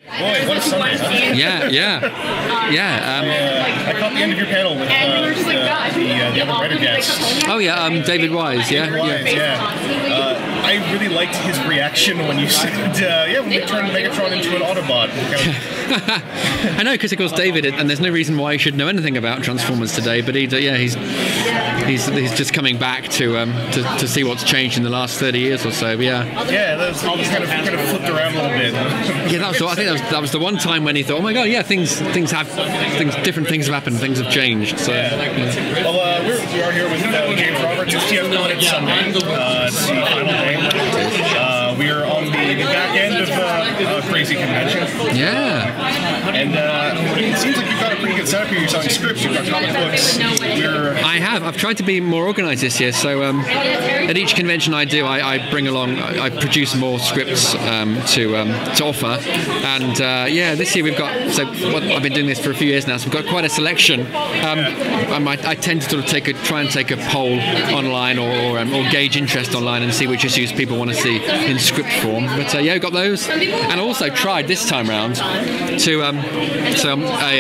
Boy, what a Sunday, huh? Yeah. I caught the end of your panel with the other writer guest. Oh yeah, David Wise. David Wise, I really liked his reaction when you said, when we turned Megatron into an Autobot. I know, because of course David, and there's no reason why he should know anything about Transformers today, but he's just coming back to see what's changed in the last 30 years or so. But that's kind of flipped around a little bit. I think that was the one time when he thought, oh my god, different things have happened, things have changed. So well, we are here with James Roberts, TFcon at Sunday. It's the final day. We are on the back end of a crazy convention. And it seems like you've got a pretty good setup here. You're selling scripts, you've got comic books. I've tried to be more organised this year. So at each convention I do, I bring along, I produce more scripts to offer. And this year we've got, I've been doing this for a few years now, so we've got quite a selection. I tend to sort of try and take a poll online or gauge interest online and see which issues people want to see in script form. But we've got those, and also tried this time round to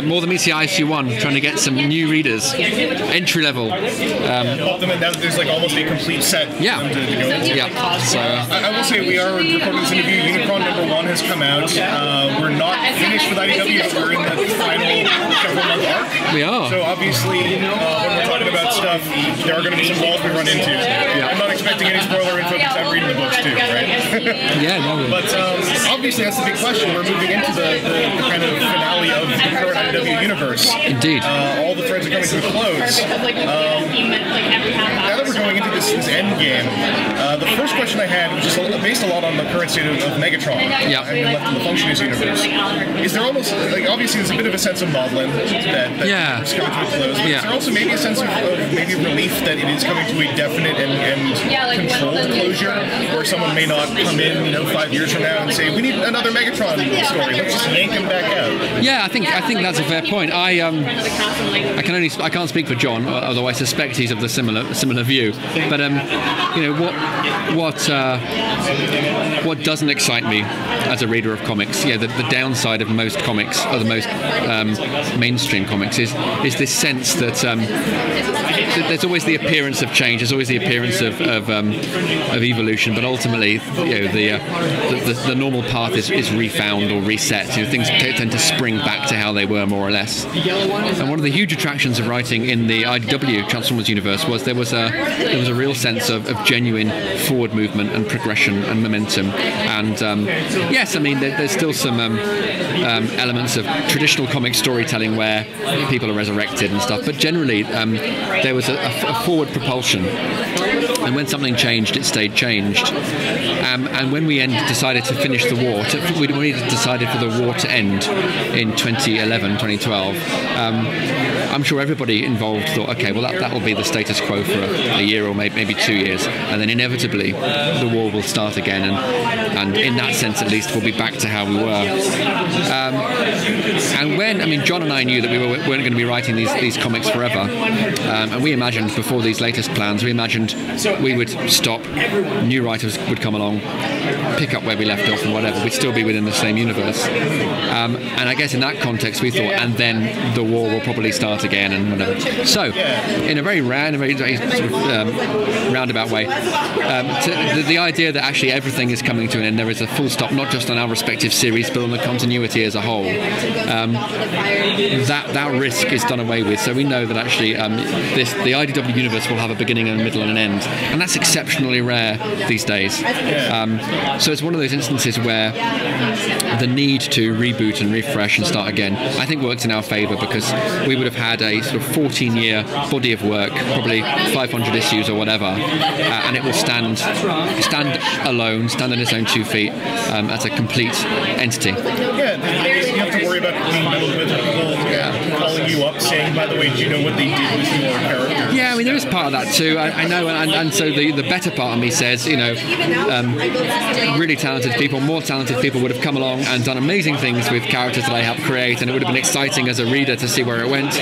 More Than Meets the Eye issue 1, trying to get some new readers, entry level. There's like almost a complete set. To go into. So I will say we are recording this interview. Unicron #1 has come out. We're not finished with IDW, but we're in the final several-month arc. We are. So obviously, when we're talking about stuff, there are going to be some walls we run into. I'm not expecting any spoiler info because I'm reading the books too, right? But obviously that's the big question. We're moving into the kind of finale of the current IDW universe. Indeed. All the threads are coming to a close. Now that we're going into this end game, the first question I had was just based a lot on the current state of Megatron and left in the Functionist universe. Is there almost, obviously there's a bit of a sense of maudlin that is coming to a close, but is there also maybe a sense of maybe relief that it is coming to a definite and controlled closure, where someone may not come in 5 years from now and say, we need another Megatron story, let's just yank him back out? Yeah, I think that's a fair point. I can't speak for John, although I suspect he's of the similar view. But what doesn't excite me as a reader of comics, the downside of most comics, or the most mainstream comics, is this sense that there's always the appearance of change, there's always the appearance of evolution, but ultimately, the normal path is refound or reset. Things tend to spring back to how they were, more or less. And one of the huge attractions of writing in the IDW Transformers universe was there was a real sense of genuine forward movement and progression and momentum. And there's still some elements of traditional comic storytelling where people are resurrected and stuff, but generally there was a forward propulsion. And when something changed, it stayed changed. And when we decided to finish the war, we decided for the war to end in 2012. I'm sure everybody involved thought, okay, well that will be the status quo for a year or maybe 2 years, and then inevitably the war will start again, and in that sense at least we'll be back to how we were. And John and I knew that we weren't going to be writing these comics forever, and we imagined before these latest plans, we would stop, new writers would come along, pick up where we left off and whatever, we'd still be within the same universe. And I guess in that context we thought, and then the war will probably start again and whatever. So, in a very roundabout way, the idea that actually everything is coming to an end, there is a full stop, not just on our respective series, but on the continuity as a whole, that risk is done away with. So we know that actually the IDW universe will have a beginning and a middle and an end, and that's exceptionally rare these days. So it's one of those instances where the need to reboot and refresh and start again, I think, works in our favour, because we would have had a sort of 14-year body of work, probably 500 issues or whatever, and it will stand alone, stand on its own 2 feet as a complete entity. You have to worry about being dealt with people calling you you up saying, by the way, do you know what they did with your character? Yeah, I mean, there is part of that too. I know, and so the better part of me says, really talented people, more talented people would have come along and done amazing things with characters that I helped create, and it would have been exciting as a reader to see where it went.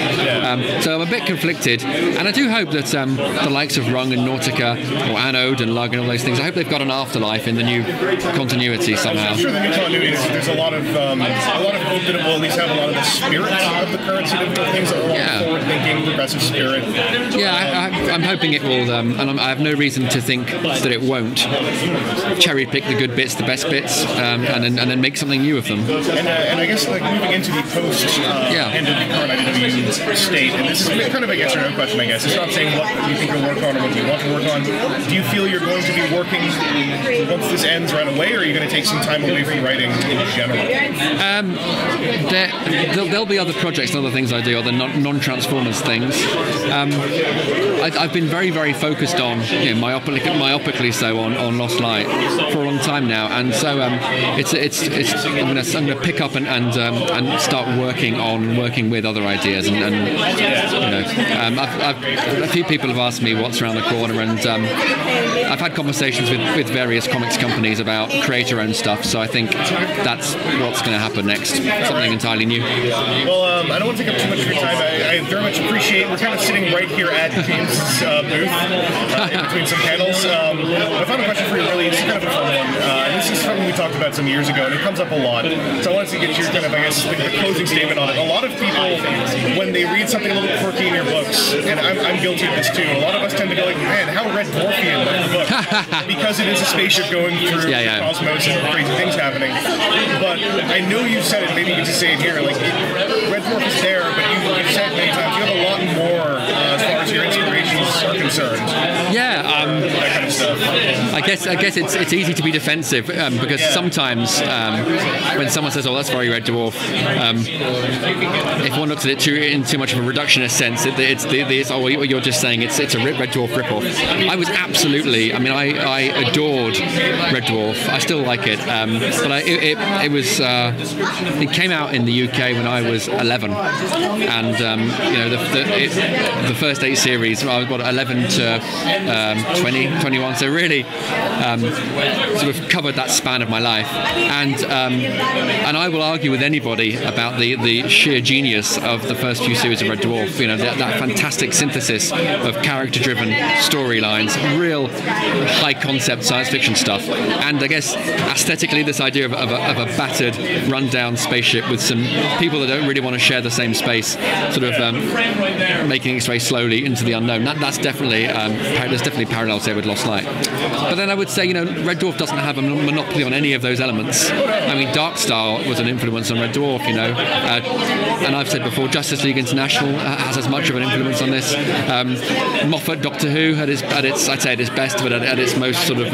So I'm a bit conflicted, and I do hope that the likes of Rung and Nautica, or Anode and Lug and all those things, I hope they've got an afterlife in the new continuity somehow. I'm sure the new continuity, there's a lot of hope that it will at least have a lot of the spirit of the current state of things, that are forward-thinking, progressive spirit. Yeah, I'm hoping it will, and I have no reason to think that it won't cherry pick the good bits, the best bits, and then make something new of them. And I guess, like, moving into the post end of the current IDW state, and this is kind of a yes or no question, I guess. It's not saying what you think you'll work on or what you want to work on. Do you feel you're going to be working once this ends right away, or are you going to take some time away from writing in general? There'll be other projects and other things I do, other non-Transformers things. I've been very, very focused on, myopically so, on Lost Light for a long time now, and so I'm going to pick up and start working with other ideas, and a few people have asked me what's around the corner, and I've had conversations with various comics companies about creator-owned stuff, so I think that's what's going to happen next, something entirely new. Well, I don't want to take up too much of your time. I very much appreciate, we're kind of sitting right here at James' booth, in between some panels. My final question for you really is kind of a fun one. This is something we talked about some years ago, and it comes up a lot. So I wanted to get your kind of, I guess, the closing statement on it. A lot of people, when they read something a little quirky in your books, and I'm guilty of this too, a lot of us tend to go like, man, how Red Dwarfian was the book? Because it is a spaceship going through the cosmos and crazy things happening. But I know you said it, maybe you can just say it here, like, Red Dwarf is there, but you've said many times, you have a lot more as far as your inspirations are concerned. That kind of stuff. I guess it's easy to be defensive because sometimes when someone says, "Oh, that's very Red Dwarf," if one looks at it in too much of a reductionist sense, you're just saying it's a Red Dwarf ripoff. I was absolutely. I mean, I adored Red Dwarf. I still like it, but it came out in the UK when I was 11, and the first 8 series, I was 11 to 20, 21, so really sort of covered that span of my life, and I will argue with anybody about the sheer genius of the first few series of Red Dwarf. That fantastic synthesis of character-driven storylines, real high-concept science fiction stuff, and I guess aesthetically this idea of a battered, run-down spaceship with some people that don't really want to share the same space, sort of making its way slowly into the unknown. That's definitely there's definitely parallels there with Lost Light. But then I would say, Red Dwarf doesn't have a monopoly on any of those elements. I mean, Darkstar was an influence on Red Dwarf, and I've said before, Justice League International has as much of an influence on this. Moffat Doctor Who at its best, but at its most sort of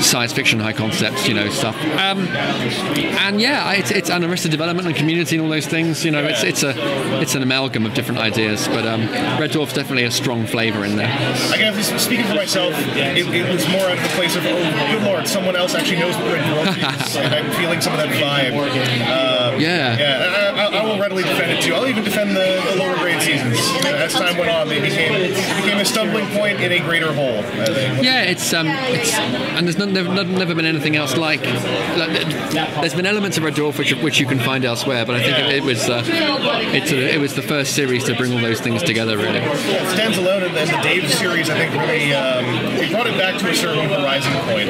science fiction high concept, stuff. And it's an Arrested Development and Community and all those things. It's an amalgam of different ideas, but Red Dwarf's definitely a strong flavour in there. I guess, speaking for myself, it was more out of the place of, oh, good lord, someone else actually knows what Red Dwarf is, and I'm feeling some of that vibe. I will readily defend it too. I'll even defend the lower grade seasons. As time went on, it became a stumbling point in a greater hole. And there's never been anything else like. There's been elements of Red Dwarf which you can find elsewhere, but I think it was the first series to bring all those things together, really. It stands alone, and the Dave series, I think, really it brought it back to a certain horizon point.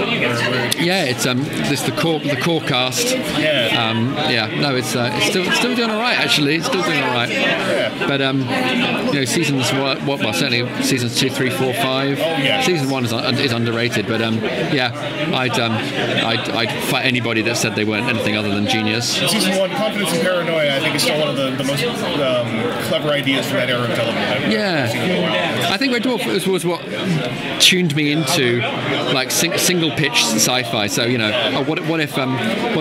It's the core cast. It's still doing all right, actually. It's still doing all right. But seasons certainly seasons 2, 3, 4, 5. Season 1 is underrated, but I'd fight anybody that said they weren't anything other than genius. Season 1, Confidence and Paranoia, I think, is still one of the most clever ideas from that era of television. I think Red Dwarf was what tuned me into like single pitch sci-fi. So what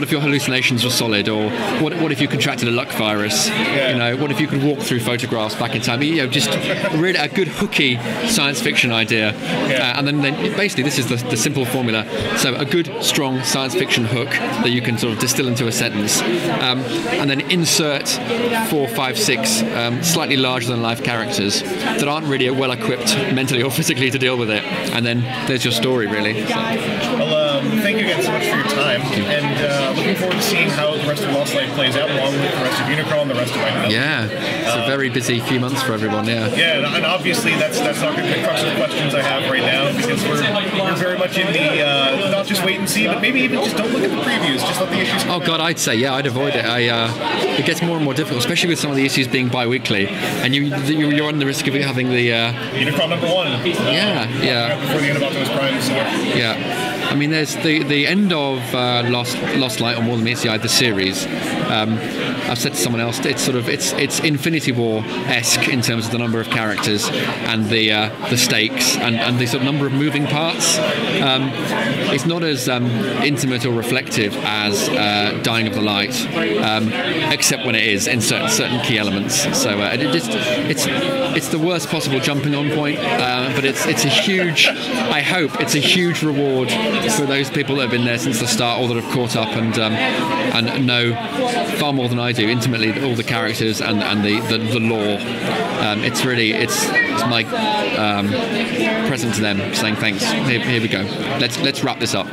if your hallucinations were solid, or what if you contracted a luck virus? What if you could walk through photographs back in time? Just really a good hooky science fiction idea. And then basically this is the simple formula. So a good, strong science fiction hook that you can sort of distill into a sentence, and then insert 4, 5, 6 slightly larger than life characters that aren't really well equipped mentally or physically to deal with it, and then there's your story, really. Well, thank you again so much for your time, and looking forward to seeing how the rest of Lost Light plays out, along with the rest of Unicron, the rest of my Yeah, it's a very busy few months for everyone. Yeah, and obviously that's not going to be the crux of the questions I have right now, because we're very much in the not just wait and see, but maybe even just don't look at the previews, just let the issues come out. God, I'd say I'd avoid it. It gets more and more difficult, especially with some of the issues being bi-weekly, and you're on the risk of having the Unicron number 1. Before the end of Optimus Prime. So. Yeah. I mean, there's the end of Lost Light on More Than Meets the Eye, the series. I've said to someone else, it's Infinity War-esque in terms of the number of characters and the stakes and the sort of number of moving parts. It's not as intimate or reflective as Dying of the Light, except when it is in certain key elements. So it's the worst possible jumping on point, but it's a huge. I hope it's a huge reward for those people that have been there since the start, or that have caught up and know far more than I do intimately all the characters and the lore. It's my present to them, saying thanks. Here we go. Let's wrap this up.